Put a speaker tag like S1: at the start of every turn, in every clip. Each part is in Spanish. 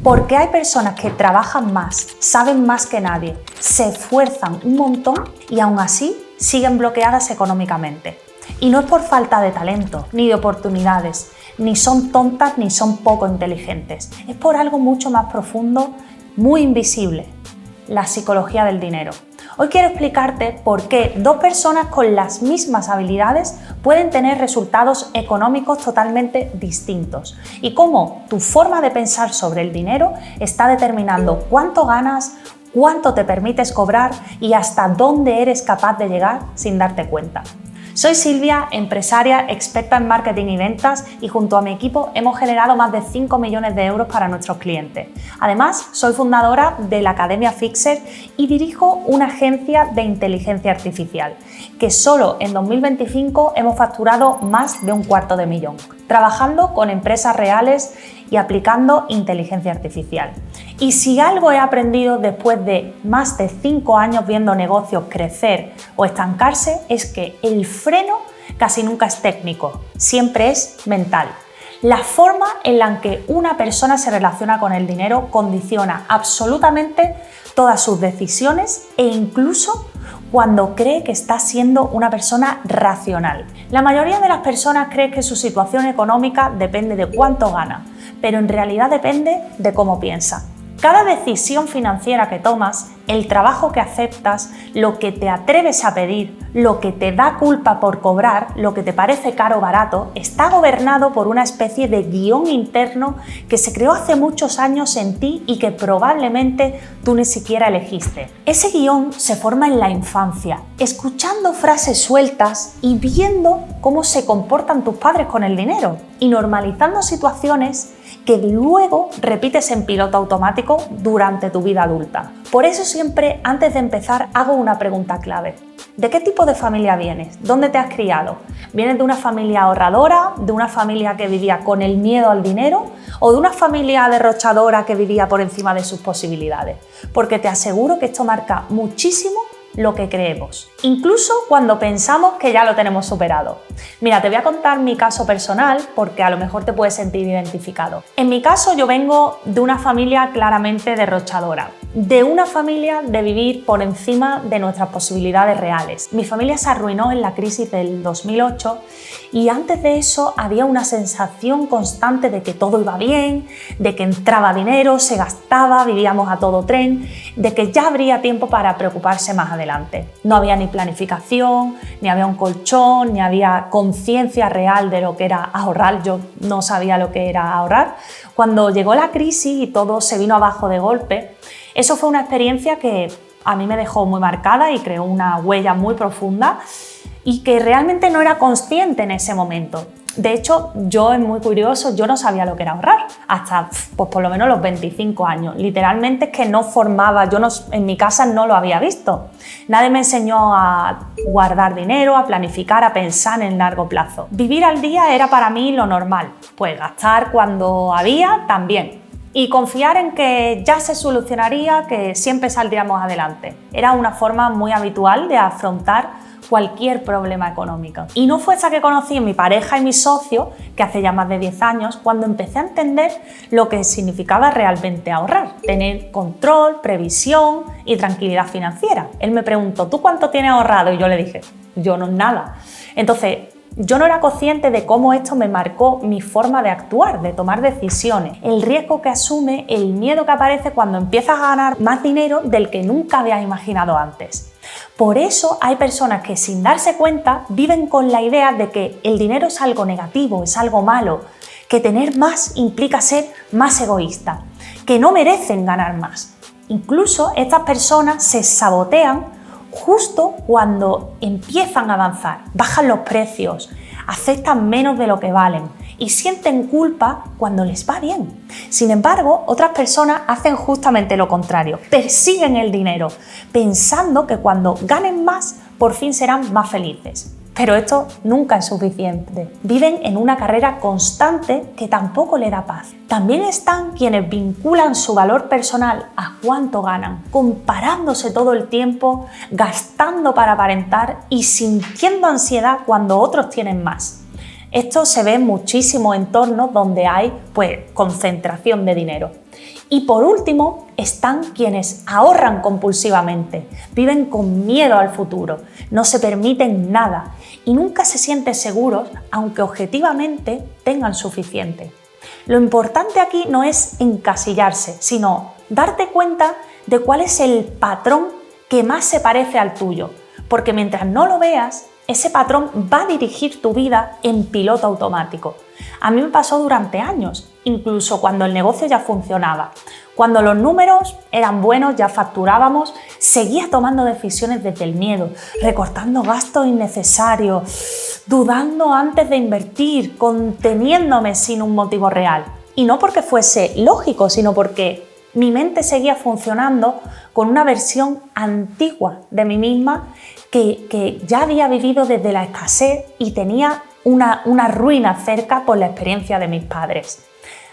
S1: ¿Por qué hay personas que trabajan más, saben más que nadie, se esfuerzan un montón y aún así siguen bloqueadas económicamente? Y no es por falta de talento, ni de oportunidades, ni son tontas ni son poco inteligentes. Es por algo mucho más profundo, muy invisible: la psicología del dinero. Hoy quiero explicarte por qué dos personas con las mismas habilidades pueden tener resultados económicos totalmente distintos y cómo tu forma de pensar sobre el dinero está determinando cuánto ganas, cuánto te permites cobrar y hasta dónde eres capaz de llegar sin darte cuenta. Soy Silvia, empresaria, experta en marketing y ventas, y junto a mi equipo hemos generado más de 5 millones de euros para nuestros clientes. Además, soy fundadora de la Academia Fixer y dirijo una agencia de inteligencia artificial, que solo en 2025 hemos facturado más de 250.000, trabajando con empresas reales y aplicando inteligencia artificial. Y si algo he aprendido después de más de 5 años viendo negocios crecer o estancarse, es que el freno casi nunca es técnico, siempre es mental. La forma en la que una persona se relaciona con el dinero condiciona absolutamente todas sus decisiones e incluso cuando cree que está siendo una persona racional. La mayoría de las personas cree que su situación económica depende de cuánto gana, pero en realidad depende de cómo piensa. Cada decisión financiera que tomas, el trabajo que aceptas, lo que te atreves a pedir, lo que te da culpa por cobrar, lo que te parece caro o barato, está gobernado por una especie de guión interno que se creó hace muchos años en ti y que probablemente tú ni siquiera elegiste. Ese guión se forma en la infancia, escuchando frases sueltas y viendo cómo se comportan tus padres con el dinero y normalizando situaciones que luego repites en piloto automático durante tu vida adulta. Por eso siempre, antes de empezar, hago una pregunta clave. ¿De qué tipo de familia vienes? ¿Dónde te has criado? ¿Vienes de una familia ahorradora? ¿De una familia que vivía con el miedo al dinero? ¿O de una familia derrochadora que vivía por encima de sus posibilidades? Porque te aseguro que esto marca muchísimo lo que creemos, incluso cuando pensamos que ya lo tenemos superado. Mira, te voy a contar mi caso personal porque a lo mejor te puedes sentir identificado. En mi caso, yo vengo de una familia claramente derrochadora, de una familia de vivir por encima de nuestras posibilidades reales. Mi familia se arruinó en la crisis del 2008 y antes de eso había una sensación constante de que todo iba bien, de que entraba dinero, se gastaba, vivíamos a todo tren, de que ya habría tiempo para preocuparse más adelante. No había ni planificación, ni había un colchón, ni había conciencia real de lo que era ahorrar. Yo no sabía lo que era ahorrar. Cuando llegó la crisis y todo se vino abajo de golpe, eso fue una experiencia que a mí me dejó muy marcada y creó una huella muy profunda y que realmente no era consciente en ese momento. De hecho, yo, es muy curioso, yo no sabía lo que era ahorrar hasta pues, por lo menos los 25 años. Literalmente es que no formaba, en mi casa no lo había visto. Nadie me enseñó a guardar dinero, a planificar, a pensar en largo plazo. Vivir al día era para mí lo normal, pues gastar cuando había también. Y confiar en que ya se solucionaría, que siempre saldríamos adelante. Era una forma muy habitual de afrontar cualquier problema económico. Y no fue hasta que conocí a mi pareja y mi socio, que hace ya más de 10 años, cuando empecé a entender lo que significaba realmente ahorrar, tener control, previsión y tranquilidad financiera. Él me preguntó, ¿tú cuánto tienes ahorrado? Y yo le dije, yo no, nada. Entonces, yo no era consciente de cómo esto me marcó mi forma de actuar, de tomar decisiones, el riesgo que asume, el miedo que aparece cuando empiezas a ganar más dinero del que nunca habías imaginado antes. Por eso hay personas que sin darse cuenta viven con la idea de que el dinero es algo negativo, es algo malo, que tener más implica ser más egoísta, que no merecen ganar más. Incluso estas personas se sabotean justo cuando empiezan a avanzar, bajan los precios, aceptan menos de lo que valen y sienten culpa cuando les va bien. Sin embargo, otras personas hacen justamente lo contrario, persiguen el dinero, pensando que cuando ganen más, por fin serán más felices. Pero esto nunca es suficiente. Viven en una carrera constante que tampoco le da paz. También están quienes vinculan su valor personal a cuánto ganan, comparándose todo el tiempo, gastando para aparentar y sintiendo ansiedad cuando otros tienen más. Esto se ve en muchísimos entornos donde hay concentración de dinero. Y por último, están quienes ahorran compulsivamente, viven con miedo al futuro, no se permiten nada y nunca se sienten seguros, aunque objetivamente tengan suficiente. Lo importante aquí no es encasillarse, sino darte cuenta de cuál es el patrón que más se parece al tuyo, porque mientras no lo veas, ese patrón va a dirigir tu vida en piloto automático. A mí me pasó durante años, incluso cuando el negocio ya funcionaba. Cuando los números eran buenos, ya facturábamos, seguía tomando decisiones desde el miedo, recortando gastos innecesarios, dudando antes de invertir, conteniéndome sin un motivo real. Y no porque fuese lógico, sino porque mi mente seguía funcionando con una versión antigua de mí misma que ya había vivido desde la escasez y tenía una ruina cerca por la experiencia de mis padres.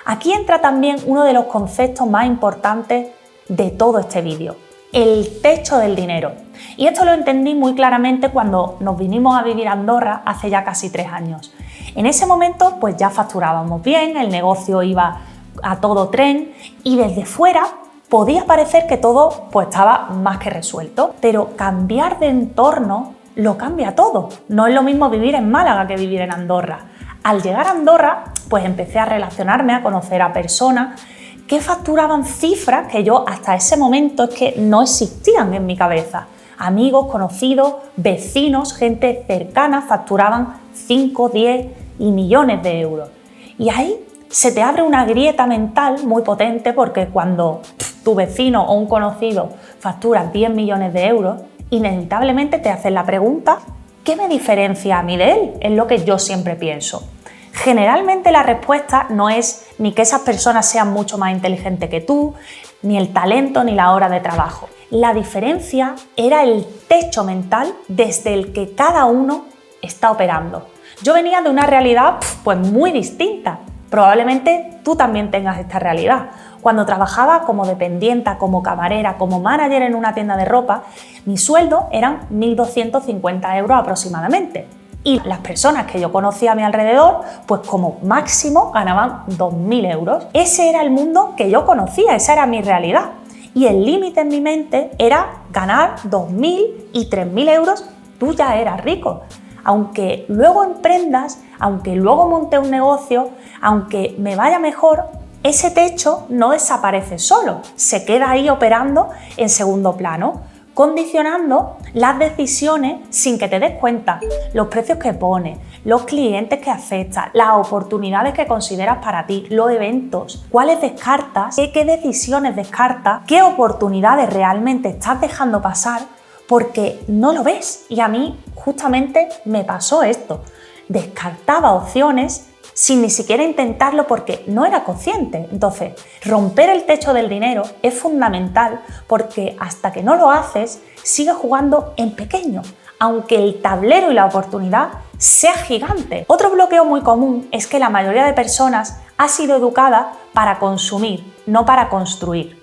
S1: Aquí entra también uno de los conceptos más importantes de todo este vídeo, el techo del dinero. Y esto lo entendí muy claramente cuando nos vinimos a vivir a Andorra hace ya casi 3 años. En ese momento pues ya facturábamos bien, el negocio iba a todo tren y desde fuera podía parecer que todo pues estaba más que resuelto, pero cambiar de entorno lo cambia todo. No es lo mismo vivir en Málaga que vivir en Andorra. Al llegar a Andorra, pues empecé a relacionarme, a conocer a personas que facturaban cifras que yo hasta ese momento es que no existían en mi cabeza. Amigos, conocidos, vecinos, gente cercana facturaban 5, 10 y millones de euros. Y ahí se te abre una grieta mental muy potente porque cuando tu vecino o un conocido factura 10 millones de euros, inevitablemente te haces la pregunta, ¿qué me diferencia a mí de él? Es lo que yo siempre pienso. Generalmente la respuesta no es ni que esas personas sean mucho más inteligentes que tú, ni el talento ni la hora de trabajo. La diferencia era el techo mental desde el que cada uno está operando. Yo venía de una realidad pues muy distinta. Probablemente tú también tengas esta realidad. Cuando trabajaba como dependienta, como camarera, como manager en una tienda de ropa, mi sueldo eran 1.250 euros aproximadamente. Y las personas que yo conocía a mi alrededor, pues como máximo ganaban 2.000 euros. Ese era el mundo que yo conocía, esa era mi realidad. Y el límite en mi mente era ganar 2.000 y 3.000 euros, tú ya eras rico. Aunque luego emprendas, aunque luego monte un negocio, aunque me vaya mejor, ese techo no desaparece solo, se queda ahí operando en segundo plano, condicionando las decisiones sin que te des cuenta, los precios que pones, los clientes que aceptas, las oportunidades que consideras para ti, los eventos, cuáles descartas, qué decisiones descartas, qué oportunidades realmente estás dejando pasar porque no lo ves. Y a mí justamente me pasó esto, descartaba opciones sin ni siquiera intentarlo porque no era consciente. Entonces, romper el techo del dinero es fundamental porque hasta que no lo haces, sigues jugando en pequeño, aunque el tablero y la oportunidad sea gigante. Otro bloqueo muy común es que la mayoría de personas ha sido educada para consumir, no para construir.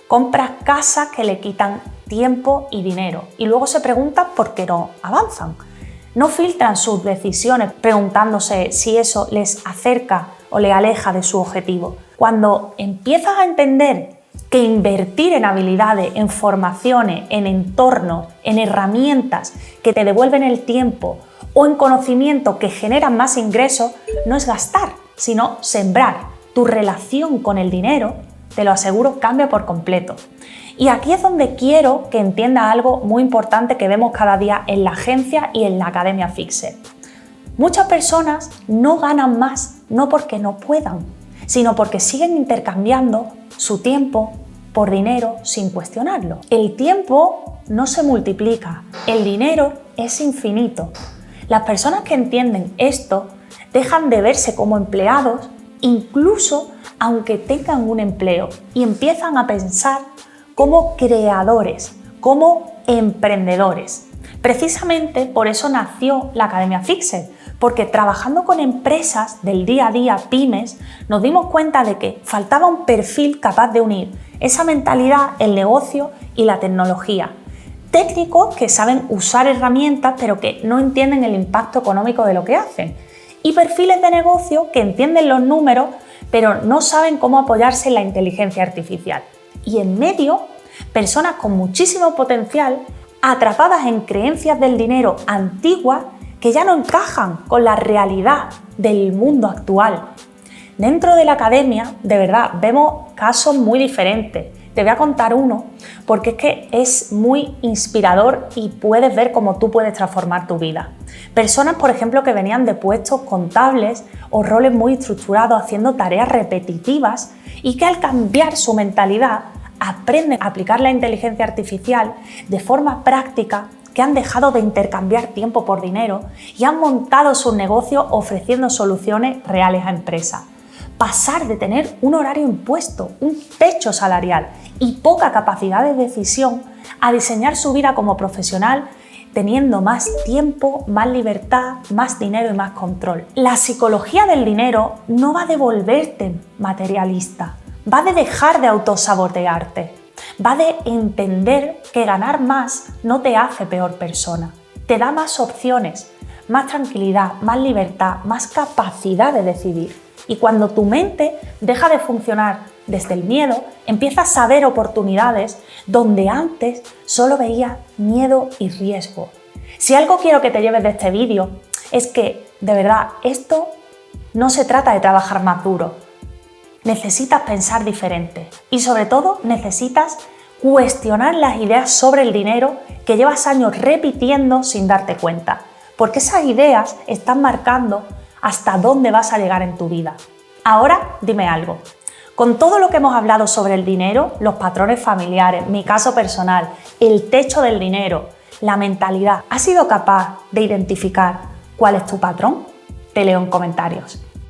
S1: Compras casas que le quitan tiempo y dinero y luego se preguntan por qué no avanzan. No filtran sus decisiones preguntándose si eso les acerca o les aleja de su objetivo. Cuando empiezas a entender que invertir en habilidades, en formaciones, en entornos, en herramientas que te devuelven el tiempo o en conocimiento que generan más ingresos, no es gastar, sino sembrar. Tu relación con el dinero, te lo aseguro, cambia por completo. Y aquí es donde quiero que entienda algo muy importante que vemos cada día en la agencia y en la Academia Fixer. Muchas personas no ganan más, no porque no puedan, sino porque siguen intercambiando su tiempo por dinero sin cuestionarlo. El tiempo no se multiplica, el dinero es infinito. Las personas que entienden esto dejan de verse como empleados, incluso aunque tengan un empleo, y empiezan a pensar como creadores, como emprendedores. Precisamente por eso nació la Academia Fixer, porque trabajando con empresas del día a día, pymes, nos dimos cuenta de que faltaba un perfil capaz de unir esa mentalidad, el negocio y la tecnología. Técnicos que saben usar herramientas pero que no entienden el impacto económico de lo que hacen. Y perfiles de negocio que entienden los números pero no saben cómo apoyarse en la inteligencia artificial. Y en medio, personas con muchísimo potencial atrapadas en creencias del dinero antiguas que ya no encajan con la realidad del mundo actual. Dentro de la academia, de verdad, vemos casos muy diferentes. Te voy a contar uno porque es que es muy inspirador y puedes ver cómo tú puedes transformar tu vida. Personas, por ejemplo, que venían de puestos contables o roles muy estructurados haciendo tareas repetitivas y que al cambiar su mentalidad aprenden a aplicar la inteligencia artificial de forma práctica, que han dejado de intercambiar tiempo por dinero y han montado sus negocios ofreciendo soluciones reales a empresas. Pasar de tener un horario impuesto, un techo salarial y poca capacidad de decisión a diseñar su vida como profesional teniendo más tiempo, más libertad, más dinero y más control. La psicología del dinero no va de volverte materialista, va de dejar de autosabotearte, va de entender que ganar más no te hace peor persona, te da más opciones, más tranquilidad, más libertad, más capacidad de decidir. Y cuando tu mente deja de funcionar desde el miedo, empiezas a ver oportunidades donde antes solo veías miedo y riesgo. Si algo quiero que te lleves de este vídeo es que, de verdad, esto no se trata de trabajar más duro. Necesitas pensar diferente y sobre todo necesitas cuestionar las ideas sobre el dinero que llevas años repitiendo sin darte cuenta, porque esas ideas están marcando hasta dónde vas a llegar en tu vida. Ahora, dime algo. Con todo lo que hemos hablado sobre el dinero, los patrones familiares, mi caso personal, el techo del dinero, la mentalidad, ¿has sido capaz de identificar cuál es tu patrón? Te leo en comentarios.